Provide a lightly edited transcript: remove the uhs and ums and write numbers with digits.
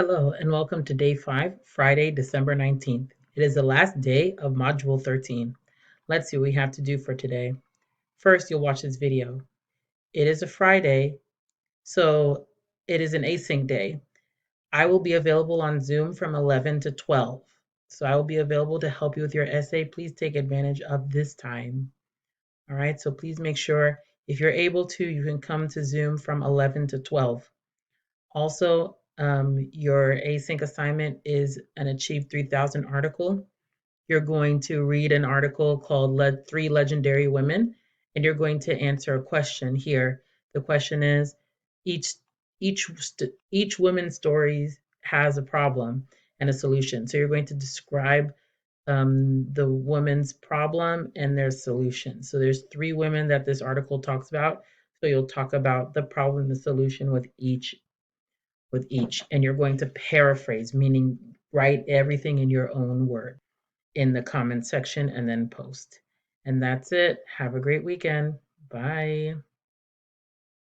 Hello and welcome to day 5, Friday, December 19th. It is the last day of Module 13. Let's see what we have to do for today. First, you'll watch this video. It is a Friday, so it is an async day. I will be available on Zoom from 11 to 12. So I will be available to help you with your essay. Please take advantage of this time. All right, so please make sure if you're able to, you can come to Zoom from 11 to 12. Also, your async assignment is an Achieve 3000 article. You're going to read an article called Three Legendary Women, and you're going to answer a question here. The question is, each each woman's story has a problem and a solution. So you're going to describe the woman's problem and their solution. So there's three women that this article talks about. So you'll talk about the problem and the solution with each, and you're going to paraphrase, meaning write everything in your own word in the comment section and then post. And that's it. Have a great weekend. Bye.